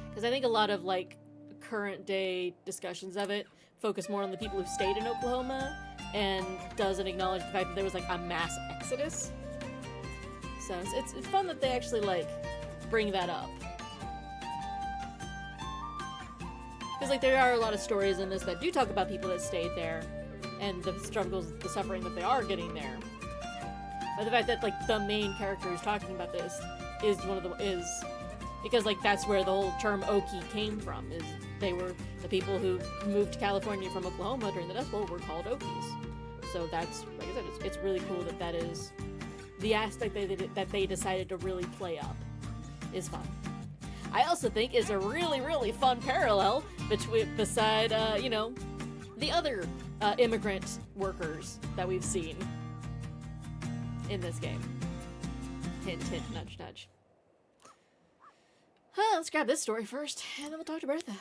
Because I think a lot of like current day discussions of it focus more on the people who stayed in Oklahoma and doesn't acknowledge the fact that there was like a mass exodus. So it's fun that they actually like bring that up. Because like there are a lot of stories in this that do talk about people that stayed there and the struggles, the suffering that they are getting there. But the fact that like the main character who's talking about this is because like that's where the whole term Okie came from. Is they were the people who moved to California from Oklahoma during the Dust Bowl were called Okies. So that's like I said, it's really cool that is the aspect that they decided to really play up is fun. I also think is a really, really fun parallel beside, you know, the other immigrant workers that we've seen in this game. Hint, hint, nudge, nudge. Let's grab this story first, and then we'll talk to Bertha.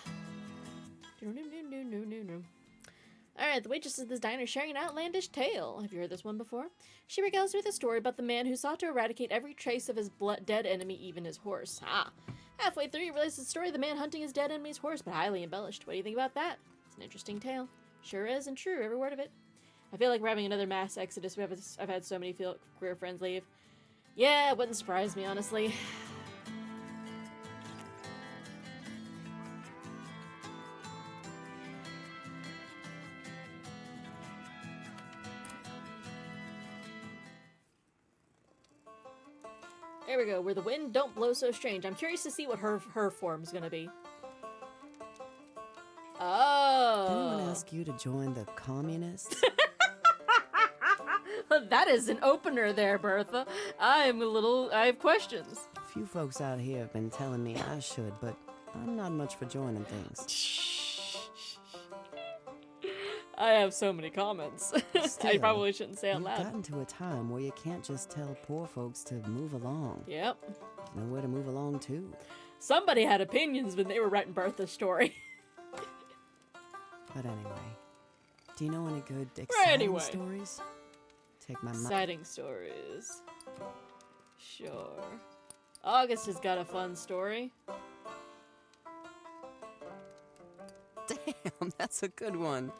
Alright, the waitress at this diner is sharing an outlandish tale. Have you heard this one before? She regales with a story about the man who sought to eradicate every trace of his dead enemy, even his horse. Halfway through, you realize the story of the man hunting his dead enemy's horse, but highly embellished. What do you think about that? It's an interesting tale. Sure is, and true, every word of it. I feel like we're having another mass exodus. I've had so many career friends leave. Yeah, it wouldn't surprise me, honestly. There we go, where the wind don't blow so strange. I'm curious to see what her form's gonna be. Oh.
Did anyone ask you to join the communists?
That is an opener there, Bertha. I have questions.
A few folks out here have been telling me I should, but I'm not much for joining things.
I have so many comments. I
Still,
probably shouldn't say out
We've
loud.
gotten to a time where you can't just tell poor folks to move along.
Yep.
There's nowhere to move along to.
Somebody had opinions when they were writing Bertha's story.
But anyway, do you know any good exciting stories? Take my mind.
Exciting stories. Sure. August has got a fun story.
Damn, that's a good one.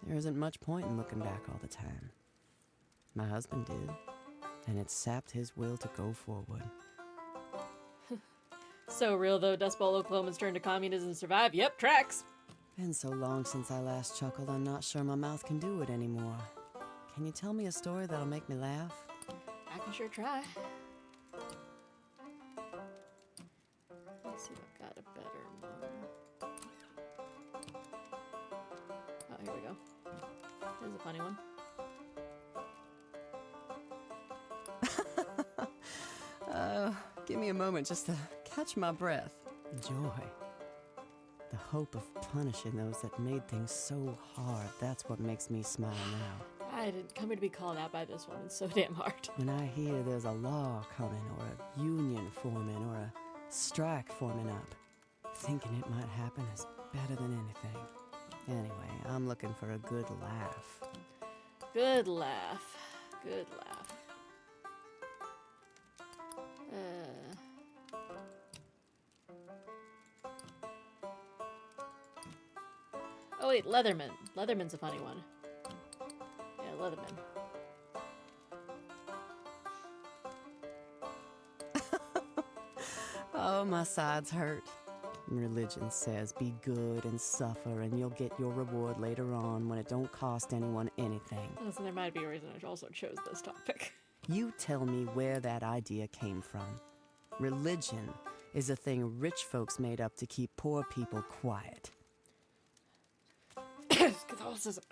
There isn't much point in looking back all the time. My husband did, and it sapped his will to go forward.
So real, though, Dust Bowl Oklahoma's turn to communism to survive. Yep, tracks.
Been so long since I last chuckled, I'm not sure my mouth can do it anymore. Can you tell me a story that'll make me laugh?
I can sure try. Let's see if I've got a better one. Oh, here we go. This is a funny one.
Give me a moment just to catch my breath. Joy. The hope of punishing those that made things so hard, that's what makes me smile now.
I didn't come here to be called out by this one. It's so damn hard.
When I hear there's a law coming, or a union forming, or a strike forming up, thinking it might happen is better than anything. Anyway, I'm looking for a good laugh.
Good laugh. Good laugh. Oh wait, Leatherman. Leatherman's a funny one. Yeah, Leatherman.
Oh, my sides hurt. Religion says be good and suffer and you'll get your reward later on when it don't cost anyone anything.
Listen, there might be a reason I also chose this topic.
You tell me where that idea came from. Religion is a thing rich folks made up to keep poor people quiet.
Catholicism.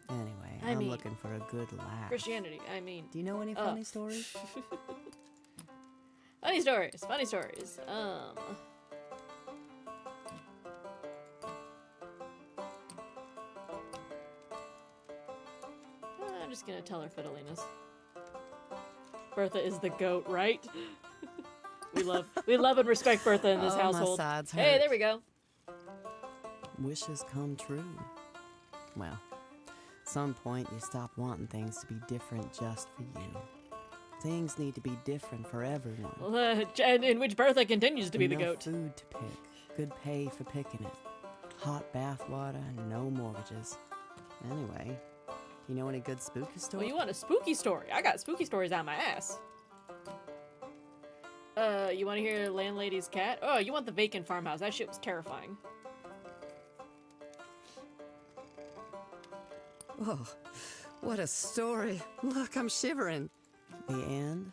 Anyway,
I
I'm
mean,
looking for a good laugh.
Christianity, I mean.
Do you know any funny stories?
Funny stories, funny stories. I'm just gonna tell her fiddliness. Bertha is the goat, right? we love and respect Bertha in this household.
My sides hurt.
Hey, there we go.
Wishes come true. Well, some point you stop wanting things to be different just for you. Things need to be different for everyone.
And in which Bertha continues to be the
Enough
goat.
food to pick, good pay for picking it, hot bath water, and no mortgages. Anyway, you know any good spooky
Well,
stories?
you want a spooky story? I got spooky stories out my ass. You want to hear Landlady's Cat? Oh, you want the vacant farmhouse. That shit was terrifying.
Oh, what a story. Look, I'm shivering. The end?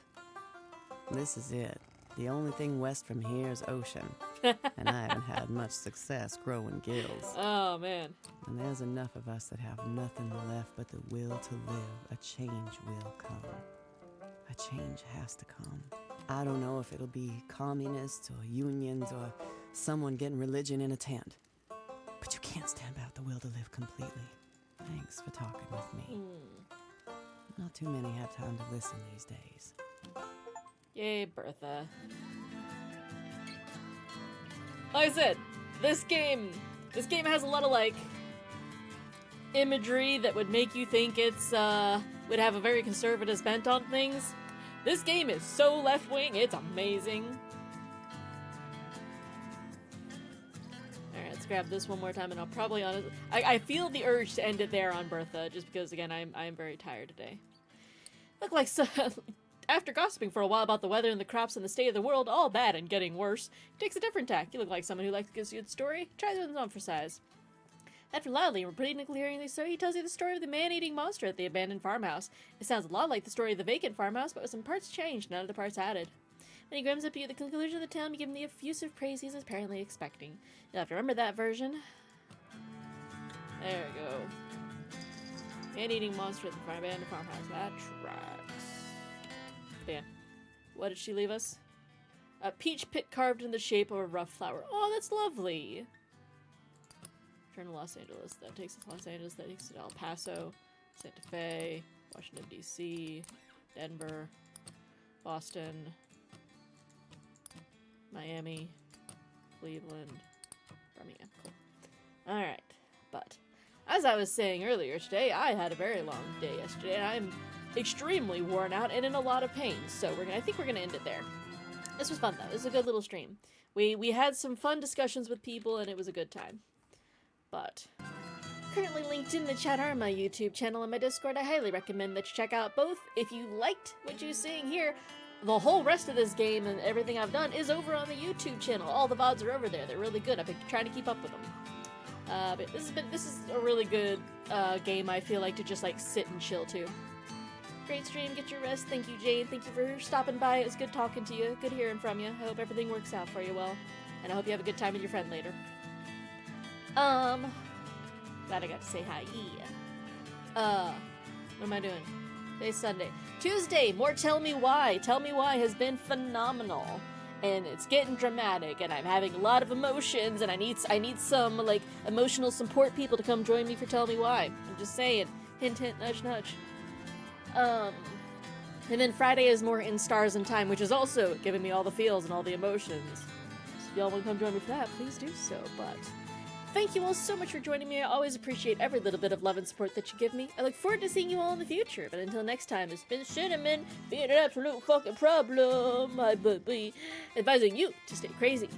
This is it. The only thing west from here is ocean. And I haven't had much success growing gills.
Oh, man.
And there's enough of us that have nothing left but the will to live. A change will come. A change has to come. I don't know if it'll be communists or unions or someone getting religion in a tent. But you can't stamp out the will to live completely. Thanks for talking with me. Not too many have time to listen these days.
Yay, Bertha. Like I said, this game has a lot of, like, imagery that would make you think it's, would have a very conservative bent on things. This game is so left-wing, it's amazing. Alright, let's grab this one more time, and I'll probably honestly... I feel the urge to end it there on Bertha, just because, again, I'm very tired today. Look like so... After gossiping for a while about the weather and the crops and the state of the world, all bad and getting worse, he takes a different tack. You look like someone who likes a good story. Try this one on for size. After loudly and repeatedly hearing the story, he tells you the story of the man-eating monster at the abandoned farmhouse. It sounds a lot like the story of the vacant farmhouse, but with some parts changed, none of the parts added. When he grams up you at the conclusion of the tale, you give him the effusive praise he's apparently expecting. You'll have to remember that version. There we go. Man-eating monster at the abandoned farmhouse. That tracks. Yeah. What did she leave us? A peach pit carved in the shape of a rough flower. Oh, that's lovely. Return to Los Angeles. That takes us to Los Angeles. That takes us to El Paso, Santa Fe, Washington, D.C., Denver, Boston, Miami, Cleveland, Birmingham. Cool. Alright. But, as I was saying earlier today, I had a very long day yesterday, and I'm extremely worn out and in a lot of pain. So I think we're gonna end it there. This was fun though. It was a good little stream. We had some fun discussions with people and it was a good time. But currently linked in the chat are my YouTube channel and my Discord. I highly recommend that you check out both. If you liked what you're seeing here, the whole rest of this game and everything I've done is over on the YouTube channel. All the VODs are over there. They're really good. I've been trying to keep up with them. But this is a really good game. I feel like to just like sit and chill too. Great stream, get your rest. Thank you, Jane. Thank you for stopping by. It was good talking to you. Good hearing from you. I hope everything works out for you well. And I hope you have a good time with your friend later. Glad I got to say hi. Yeah. What am I doing? Today's Sunday. Tuesday, more Tell Me Why. Tell Me Why has been phenomenal. And it's getting dramatic, and I'm having a lot of emotions, and I need some, like, emotional support people to come join me for Tell Me Why. I'm just saying. Hint, hint, nudge, nudge. And then Friday is more In Stars and Time, which is also giving me all the feels and all the emotions. So if y'all want to come join me for that, please do so. But thank you all so much for joining me. I always appreciate every little bit of love and support that you give me. I look forward to seeing you all in the future. But until next time, it's been Cinnamon being an absolute fucking problem. My baby, advising you to stay crazy.